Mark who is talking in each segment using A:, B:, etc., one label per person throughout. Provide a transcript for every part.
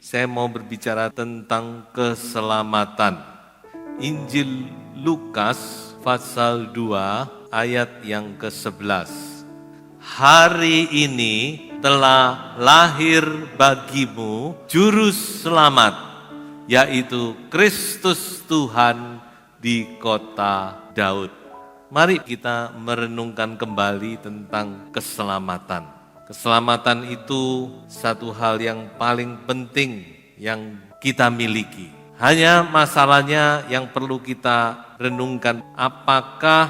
A: Saya mau berbicara tentang keselamatan. Injil Lukas pasal 2 ayat yang ke-11. Hari ini telah lahir bagimu juru selamat, yaitu Kristus Tuhan di kota Daud. Mari kita merenungkan kembali tentang keselamatan. Keselamatan itu satu hal yang paling penting yang kita miliki. Hanya masalahnya yang perlu kita renungkan, apakah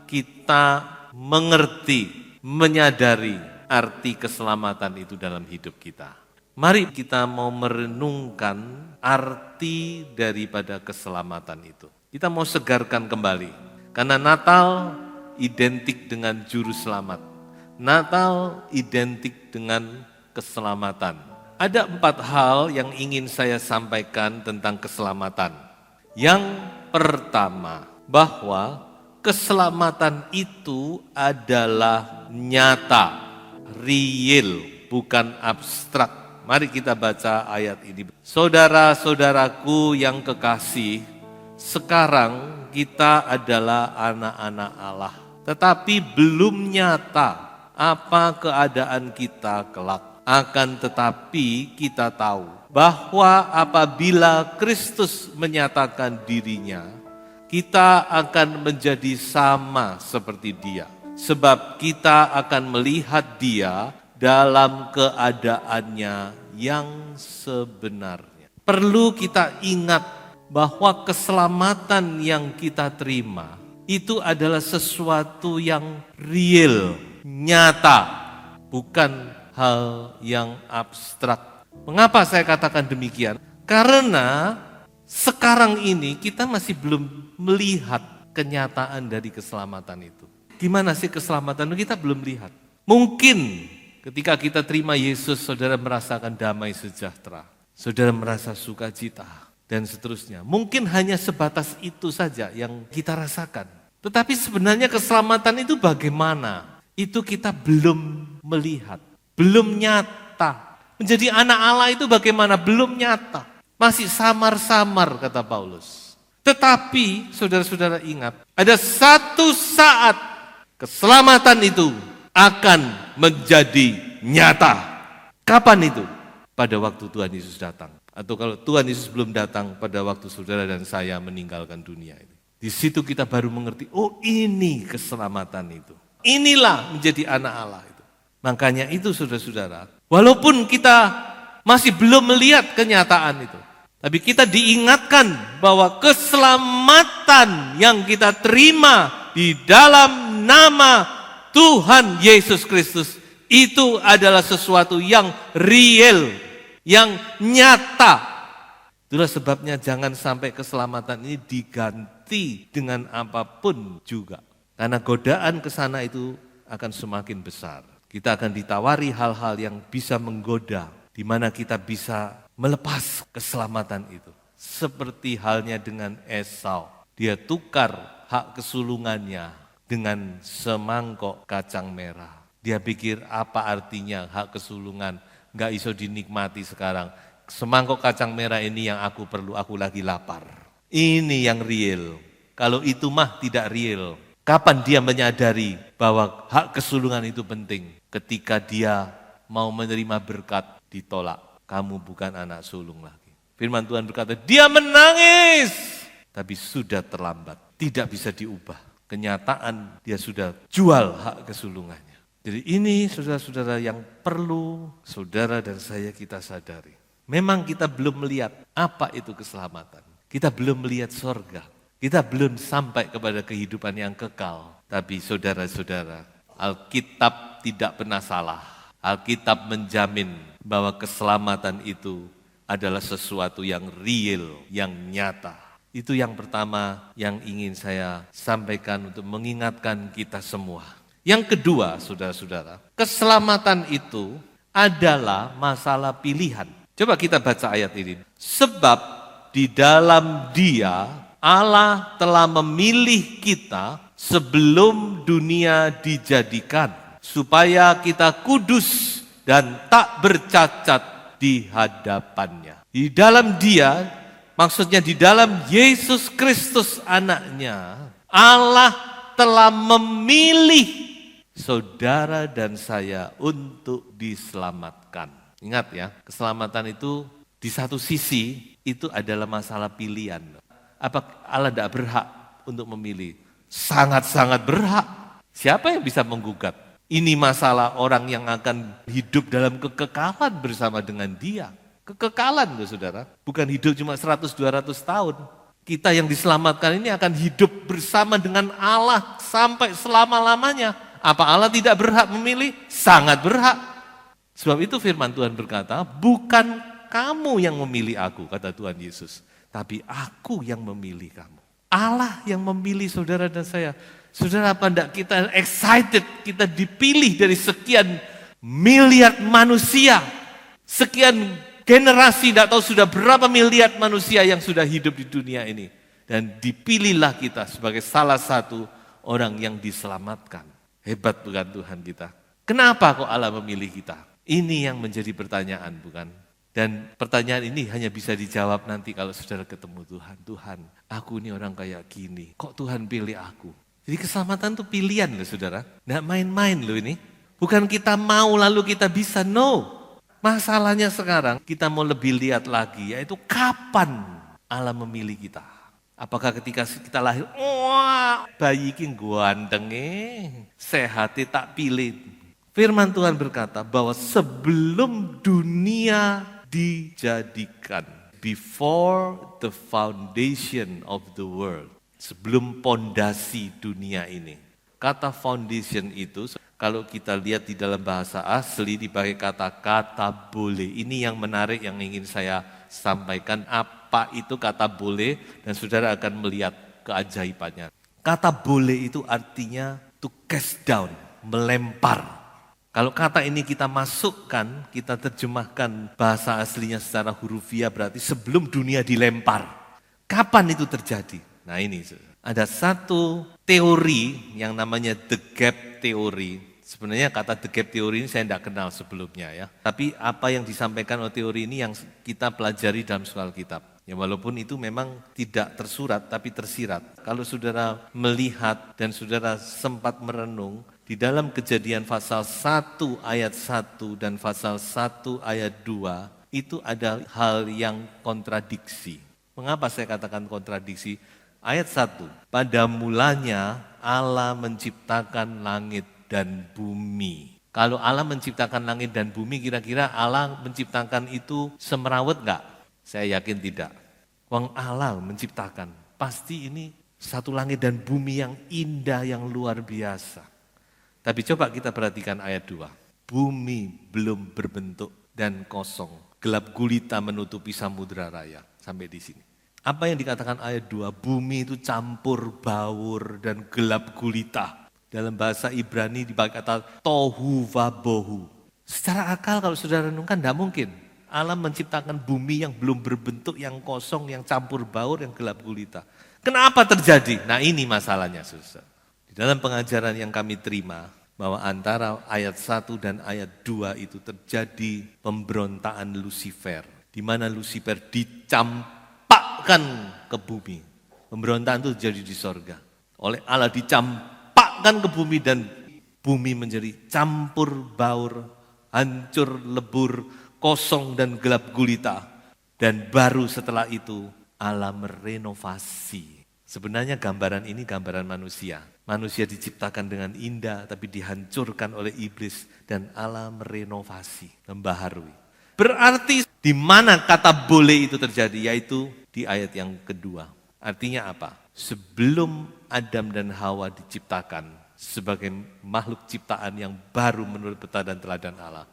A: kita mengerti, menyadari arti keselamatan itu dalam hidup kita. Mari kita mau merenungkan arti daripada keselamatan itu. Kita mau segarkan kembali, karena Natal identik dengan juru selamat. Natal identik dengan keselamatan. Ada 4 hal yang ingin saya sampaikan tentang keselamatan. Yang pertama, bahwa keselamatan itu adalah nyata, real, bukan abstrak. Mari kita baca ayat ini. Saudara-saudaraku yang kekasih, sekarang kita adalah anak-anak Allah, tetapi belum nyata apa keadaan kita kelak. Akan tetapi kita tahu bahwa apabila Kristus menyatakan dirinya, kita akan menjadi sama seperti Dia. Sebab kita akan melihat Dia dalam keadaannya yang sebenarnya. Perlu kita ingat bahwa keselamatan yang kita terima itu adalah sesuatu yang real, nyata, bukan hal yang abstrak. Mengapa saya katakan demikian? Karena sekarang ini kita masih belum melihat kenyataan dari keselamatan itu. Gimana sih keselamatan itu? Kita belum lihat. Mungkin ketika kita terima Yesus, saudara merasakan damai sejahtera, saudara merasa sukacita, dan seterusnya. Mungkin hanya sebatas itu saja yang kita rasakan. Tetapi sebenarnya keselamatan itu bagaimana? Itu kita belum melihat, belum nyata. Menjadi anak Allah itu bagaimana? Belum nyata. Masih samar-samar kata Paulus. Tetapi saudara-saudara ingat, ada satu saat keselamatan itu akan menjadi nyata. Kapan itu? Pada waktu Tuhan Yesus datang. Atau kalau Tuhan Yesus belum datang, pada waktu saudara dan saya meninggalkan dunia ini. Di situ kita baru mengerti, oh ini keselamatan itu. Inilah menjadi anak Allah itu. Makanya itu saudara-saudara, walaupun kita masih belum melihat kenyataan itu, tapi kita diingatkan bahwa keselamatan yang kita terima di dalam nama Tuhan Yesus Kristus itu adalah sesuatu yang real, yang nyata. Itulah sebabnya jangan sampai keselamatan ini diganti dengan apapun juga. Karena godaan ke sana itu akan semakin besar. Kita akan ditawari hal-hal yang bisa menggoda, di mana kita bisa melepas keselamatan itu. Seperti halnya dengan Esau. Dia tukar hak kesulungannya dengan semangkok kacang merah. Dia pikir apa artinya hak kesulungan, gak iso dinikmati sekarang. Semangkok kacang merah ini yang aku perlu, aku lagi lapar. Ini yang real. Kalau itu mah tidak real. Kapan dia menyadari bahwa hak kesulungan itu penting? Ketika dia mau menerima berkat, ditolak. Kamu bukan anak sulung lagi. Firman Tuhan berkata, dia menangis. Tapi sudah terlambat, tidak bisa diubah. Kenyataan dia sudah jual hak kesulungannya. Jadi ini saudara-saudara yang perlu saudara dan saya kita sadari. Memang kita belum melihat apa itu keselamatan. Kita belum melihat sorga. Kita belum sampai kepada kehidupan yang kekal. Tapi saudara-saudara, Alkitab tidak pernah salah. Alkitab menjamin bahwa keselamatan itu adalah sesuatu yang real, yang nyata. Itu yang pertama yang ingin saya sampaikan untuk mengingatkan kita semua. Yang kedua, saudara-saudara, keselamatan itu adalah masalah pilihan. Coba kita baca ayat ini. Sebab di dalam Dia, Allah telah memilih kita sebelum dunia dijadikan, supaya kita kudus dan tak bercacat di hadapannya. Di dalam Dia, maksudnya di dalam Yesus Kristus anaknya, Allah telah memilih saudara dan saya untuk diselamatkan. Ingat ya, keselamatan itu di satu sisi itu adalah masalah pilihan. Apa Allah tidak berhak untuk memilih? Sangat-sangat berhak. Siapa yang bisa menggugat? Ini masalah orang yang akan hidup dalam kekekalan bersama dengan Dia. Kekekalan loh saudara, bukan hidup cuma 100-200 tahun. Kita yang diselamatkan ini akan hidup bersama dengan Allah sampai selama-lamanya. Apa Allah tidak berhak memilih? Sangat berhak. Sebab itu firman Tuhan berkata, bukan kamu yang memilih aku, kata Tuhan Yesus. Tapi aku yang memilih kamu. Allah yang memilih saudara dan saya. Saudara, apa enggak kita excited, kita dipilih dari sekian miliar manusia. Sekian generasi, tidak tahu sudah berapa miliar manusia yang sudah hidup di dunia ini. Dan dipilihlah kita sebagai salah satu orang yang diselamatkan. Hebat bukan Tuhan kita? Kenapa kok Allah memilih kita? Ini yang menjadi pertanyaan bukan? Dan pertanyaan ini hanya bisa dijawab nanti kalau saudara ketemu Tuhan. Tuhan, aku ini orang kayak gini, kok Tuhan pilih aku? Jadi keselamatan itu pilihan loh saudara. Nggak main-main loh ini. Bukan kita mau lalu kita bisa, no. Masalahnya sekarang kita mau lebih lihat lagi, yaitu kapan Allah memilih kita. Apakah ketika kita lahir, wah bayi ini ganteng, sehat tak pilih. Firman Tuhan berkata bahwa sebelum dunia dijadikan, before the foundation of the world, sebelum pondasi dunia ini. Kata foundation itu, kalau kita lihat di dalam bahasa asli dipakai kata boleh. Ini yang menarik yang ingin saya sampaikan. Apa itu kata boleh? Dan saudara akan melihat keajaibannya. Kata boleh itu artinya to cast down, melempar. Kalau kata ini kita masukkan, kita terjemahkan bahasa aslinya secara hurufiah berarti sebelum dunia dilempar. Kapan itu terjadi? Nah ini, ada satu teori yang namanya the gap theory. Sebenarnya kata the gap theory ini saya tidak kenal sebelumnya ya. Tapi apa yang disampaikan oleh teori ini yang kita pelajari dalam soal kitab. Ya walaupun itu memang tidak tersurat tapi tersirat. Kalau saudara melihat dan saudara sempat merenung, di dalam Kejadian pasal 1 ayat 1 dan pasal 1 ayat 2 itu ada hal yang kontradiksi. Mengapa saya katakan kontradiksi? Ayat 1, pada mulanya Allah menciptakan langit dan bumi. Kalau Allah menciptakan langit dan bumi, kira-kira Allah menciptakan itu semerawut enggak? Saya yakin tidak. Wong Allah menciptakan, pasti ini satu langit dan bumi yang indah, yang luar biasa. Tapi coba kita perhatikan ayat 2. Bumi belum berbentuk dan kosong. Gelap gulita menutupi samudra raya. Sampai di sini. Apa yang dikatakan ayat 2? Bumi itu campur baur dan gelap gulita. Dalam bahasa Ibrani dipakai kata tohu vabohu. Secara akal kalau saudara renungkan tidak mungkin. Allah menciptakan bumi yang belum berbentuk, yang kosong, yang campur baur, yang gelap gulita. Kenapa terjadi? Nah ini masalahnya susah. Di dalam pengajaran yang kami terima, bahwa antara ayat 1 dan ayat 2 itu terjadi pemberontakan Lucifer. Di mana Lucifer dicampakkan ke bumi. Pemberontakan itu terjadi di sorga. Oleh Allah dicampakkan ke bumi dan bumi menjadi campur baur, hancur, lebur, kosong dan gelap gulita. Dan baru setelah itu Allah merenovasi. Sebenarnya gambaran ini gambaran manusia. Manusia diciptakan dengan indah tapi dihancurkan oleh iblis dan Allah merenovasi, membaharui. Berarti di mana kata boleh itu terjadi? Yaitu di ayat yang kedua. Artinya apa? Sebelum Adam dan Hawa diciptakan sebagai makhluk ciptaan yang baru menurut peta dan teladan Allah.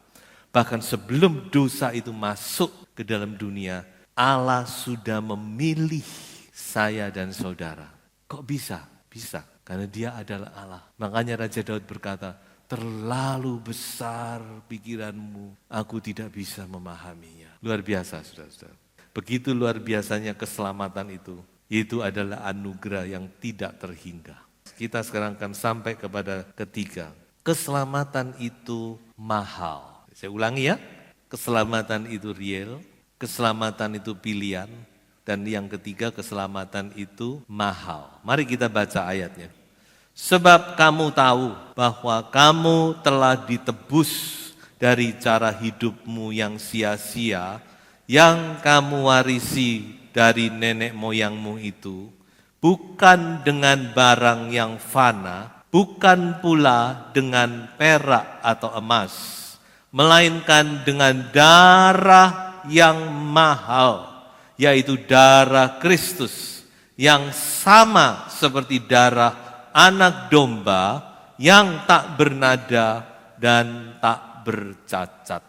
A: Bahkan sebelum dosa itu masuk ke dalam dunia, Allah sudah memilih saya dan saudara. Kok bisa? Bisa, karena Dia adalah Allah. Makanya Raja Daud berkata, terlalu besar pikiranmu, aku tidak bisa memahaminya. Luar biasa, saudara-saudara. Begitu luar biasanya keselamatan itu adalah anugerah yang tidak terhingga. Kita sekarang akan sampai kepada ketiga. Keselamatan itu mahal. Saya ulangi ya, keselamatan itu real, keselamatan itu pilihan, dan yang ketiga keselamatan itu mahal. Mari kita baca ayatnya. Sebab kamu tahu bahwa kamu telah ditebus dari cara hidupmu yang sia-sia, yang kamu warisi dari nenek moyangmu itu, bukan dengan barang yang fana, bukan pula dengan perak atau emas, melainkan dengan darah yang mahal, yaitu darah Kristus, yang sama seperti darah anak domba yang tak bernada dan tak bercacat.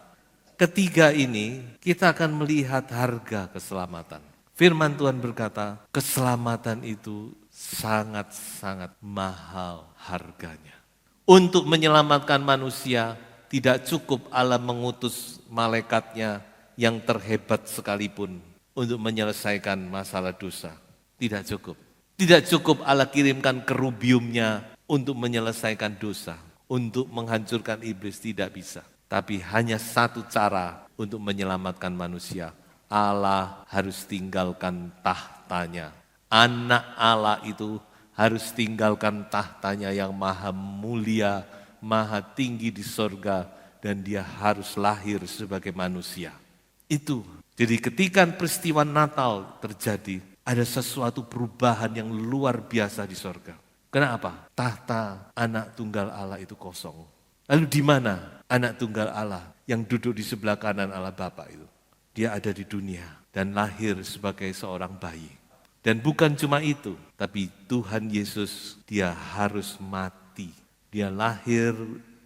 A: Ketiga ini kita akan melihat harga keselamatan. Firman Tuhan berkata, keselamatan itu sangat-sangat mahal harganya. Untuk menyelamatkan manusia, tidak cukup Allah mengutus malaikatnya yang terhebat sekalipun untuk menyelesaikan masalah dosa. Tidak cukup. Tidak cukup Allah kirimkan kerubiumnya untuk menyelesaikan dosa, untuk menghancurkan iblis, tidak bisa. Tapi hanya satu cara untuk menyelamatkan manusia. Allah harus tinggalkan tahtanya. Anak Allah itu harus tinggalkan tahtanya yang maha mulia, maha tinggi di sorga, dan dia harus lahir sebagai manusia. Itu. Jadi ketika peristiwa Natal terjadi, ada sesuatu perubahan yang luar biasa di sorga. Kenapa? Tahta anak tunggal Allah itu kosong. Lalu di mana anak tunggal Allah yang duduk di sebelah kanan Allah Bapa itu? Dia ada di dunia dan lahir sebagai seorang bayi. Dan bukan cuma itu, tapi Tuhan Yesus dia harus mati. Dia lahir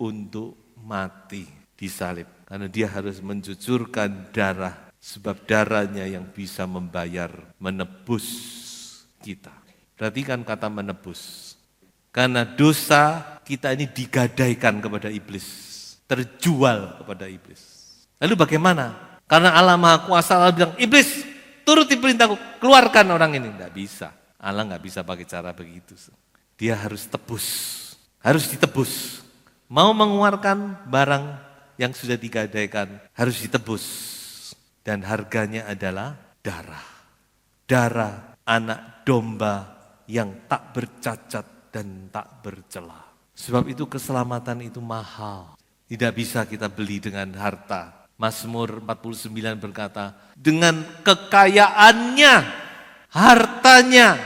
A: untuk mati disalib. Karena dia harus mencucurkan darah. Sebab darahnya yang bisa membayar, menebus kita. Perhatikan kata menebus. Karena dosa kita ini digadaikan kepada iblis. Terjual kepada iblis. Lalu bagaimana? Karena Allah Maha Kuasa, Allah bilang, iblis turuti perintahku, keluarkan orang ini. Tidak bisa. Allah nggak bisa pakai cara begitu. Dia harus tebus. Harus ditebus. Mau mengeluarkan barang yang sudah digadaikan, harus ditebus. Dan harganya adalah darah. Darah anak domba yang tak bercacat dan tak bercela. Sebab itu keselamatan itu mahal. Tidak bisa kita beli dengan harta. Mazmur 49 berkata, dengan kekayaannya, hartanya,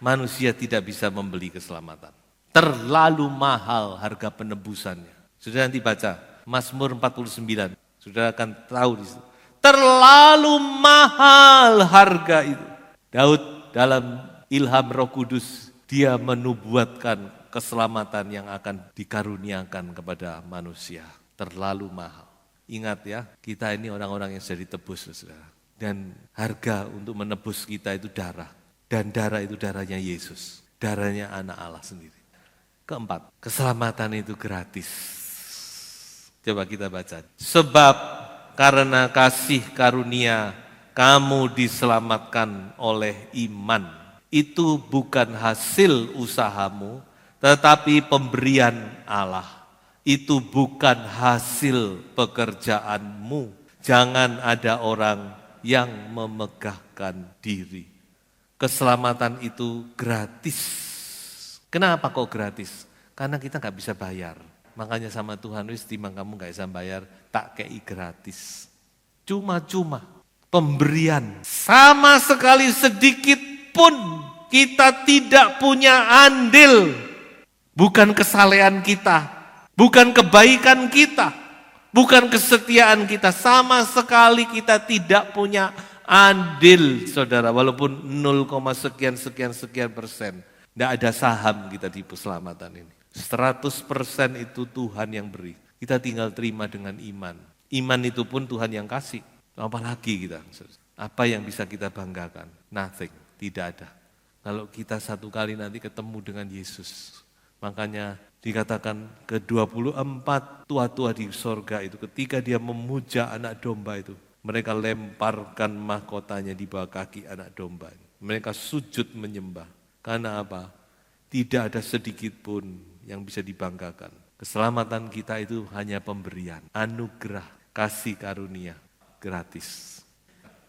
A: manusia tidak bisa membeli keselamatan. Terlalu mahal harga penebusannya. Sudah nanti baca Mazmur 49. Sudah akan tahu di situ. Terlalu mahal harga itu. Daud dalam ilham Roh Kudus, dia menubuatkan keselamatan yang akan dikaruniakan kepada manusia. Terlalu mahal. Ingat ya, kita ini orang-orang yang sudah ditebus, saudara. Dan harga untuk menebus kita itu darah. Dan darah itu darahnya Yesus. Darahnya anak Allah sendiri. Keempat, keselamatan itu gratis. Coba kita baca. Sebab karena kasih karunia kamu diselamatkan oleh iman. Itu bukan hasil usahamu, tetapi pemberian Allah. Itu bukan hasil pekerjaanmu. Jangan ada orang yang memegahkan diri. Keselamatan itu gratis. Kenapa kok gratis? Karena kita gak bisa bayar. Makanya sama Tuhan, wis timbang kamu gak bisa bayar, tak kei gratis. Cuma-cuma pemberian. Sama sekali sedikit pun kita tidak punya andil. Bukan kesalehan kita, bukan kebaikan kita, bukan kesetiaan kita. Sama sekali kita tidak punya andil, saudara. Walaupun 0, sekian persen. Tidak ada saham kita di keselamatan ini. 100% itu Tuhan yang beri. Kita tinggal terima dengan iman. Iman itu pun Tuhan yang kasih. Apalagi kita, apa yang bisa kita banggakan? Nothing, tidak ada. Kalau kita satu kali nanti ketemu dengan Yesus, makanya dikatakan ke-24 tua-tua di sorga itu ketika dia memuja anak domba itu, mereka lemparkan mahkotanya di bawah kaki anak domba. Mereka sujud menyembah. Karena apa? Tidak ada sedikit pun yang bisa dibanggakan. Keselamatan kita itu hanya pemberian, anugerah, kasih karunia, gratis.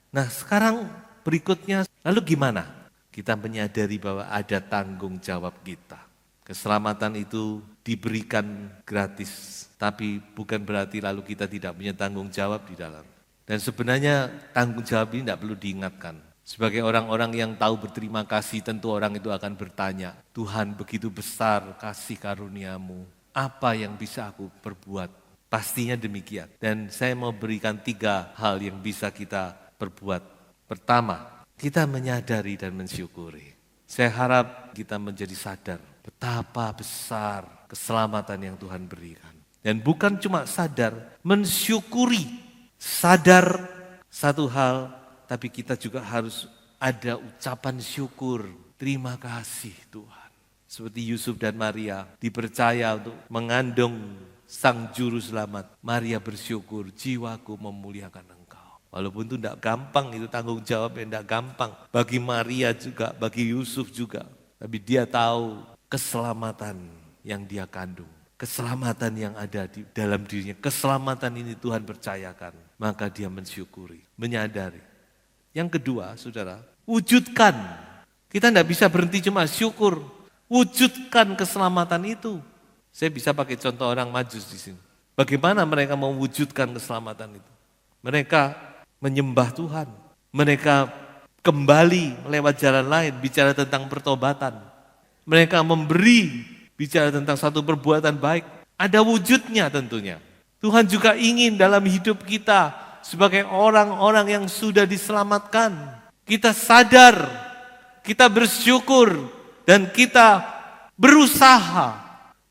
A: Nah sekarang berikutnya, lalu gimana? Kita menyadari bahwa ada tanggung jawab kita. Keselamatan itu diberikan gratis, tapi bukan berarti lalu kita tidak punya tanggung jawab di dalam. Dan sebenarnya tanggung jawab ini tidak perlu diingatkan. Sebagai orang-orang yang tahu berterima kasih, tentu orang itu akan bertanya, Tuhan begitu besar kasih karuniamu, apa yang bisa aku perbuat? Pastinya demikian. Dan saya mau berikan 3 hal yang bisa kita perbuat. Pertama, kita menyadari dan mensyukuri. Saya harap kita menjadi sadar betapa besar keselamatan yang Tuhan berikan. Dan bukan cuma sadar, mensyukuri. Sadar satu hal, tapi kita juga harus ada ucapan syukur. Terima kasih Tuhan. Seperti Yusuf dan Maria dipercaya untuk mengandung Sang Juru Selamat. Maria bersyukur, jiwaku memuliakan Engkau. Walaupun itu tidak gampang, itu tanggung jawab yang tidak gampang. Bagi Maria juga, bagi Yusuf juga. Tapi dia tahu keselamatan yang dia kandung. Keselamatan yang ada di dalam dirinya. Keselamatan ini Tuhan percayakan. Maka dia mensyukuri, menyadari. Yang kedua, saudara, wujudkan. Kita tidak bisa berhenti cuma syukur. Wujudkan keselamatan itu. Saya bisa pakai contoh orang Majus di sini. Bagaimana mereka mewujudkan keselamatan itu? Mereka menyembah Tuhan. Mereka kembali lewat jalan lain, bicara tentang pertobatan. Mereka memberi, bicara tentang satu perbuatan baik. Ada wujudnya tentunya. Tuhan juga ingin dalam hidup kita sebagai orang-orang yang sudah diselamatkan. Kita sadar, kita bersyukur, dan kita berusaha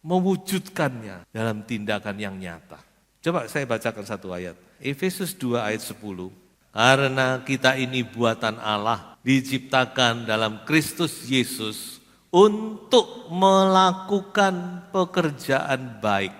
A: mewujudkannya dalam tindakan yang nyata. Coba saya bacakan satu ayat. Efesus 2 ayat 10. Karena kita ini buatan Allah, diciptakan dalam Kristus Yesus untuk melakukan pekerjaan baik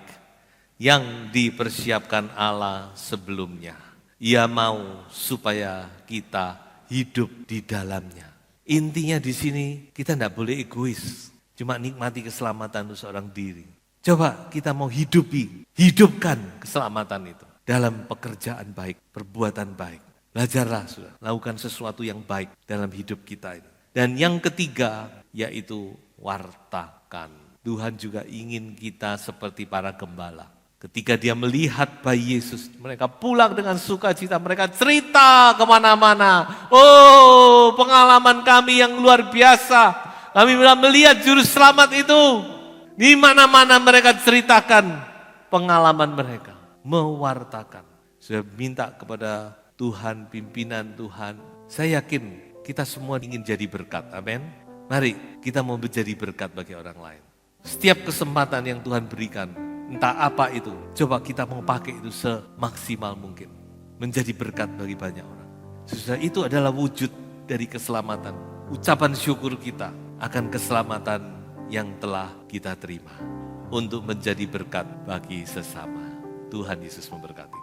A: yang dipersiapkan Allah sebelumnya. Ia mau supaya kita hidup di dalamnya. Intinya di sini kita tidak boleh egois, cuma nikmati keselamatan untuk seorang diri. Coba kita mau hidupkan keselamatan itu dalam pekerjaan baik, perbuatan baik. Belajarlah sudah, lakukan sesuatu yang baik dalam hidup kita ini. Dan yang ketiga yaitu wartakan. Tuhan juga ingin kita seperti para gembala. Ketika dia melihat bayi Yesus, mereka pulang dengan sukacita, mereka cerita kemana-mana. Oh, pengalaman kami yang luar biasa. Kami melihat juru selamat itu. Di mana-mana mereka ceritakan pengalaman mereka. Mewartakan. Saya minta kepada Tuhan, pimpinan Tuhan. Saya yakin kita semua ingin jadi berkat. Amin. Mari kita mau menjadi berkat bagi orang lain. Setiap kesempatan yang Tuhan berikan, entah apa itu, coba kita mau pakai itu semaksimal mungkin. Menjadi berkat bagi banyak orang. Sesudah itu adalah wujud dari keselamatan. Ucapan syukur kita akan keselamatan yang telah kita terima. Untuk menjadi berkat bagi sesama. Tuhan Yesus memberkati.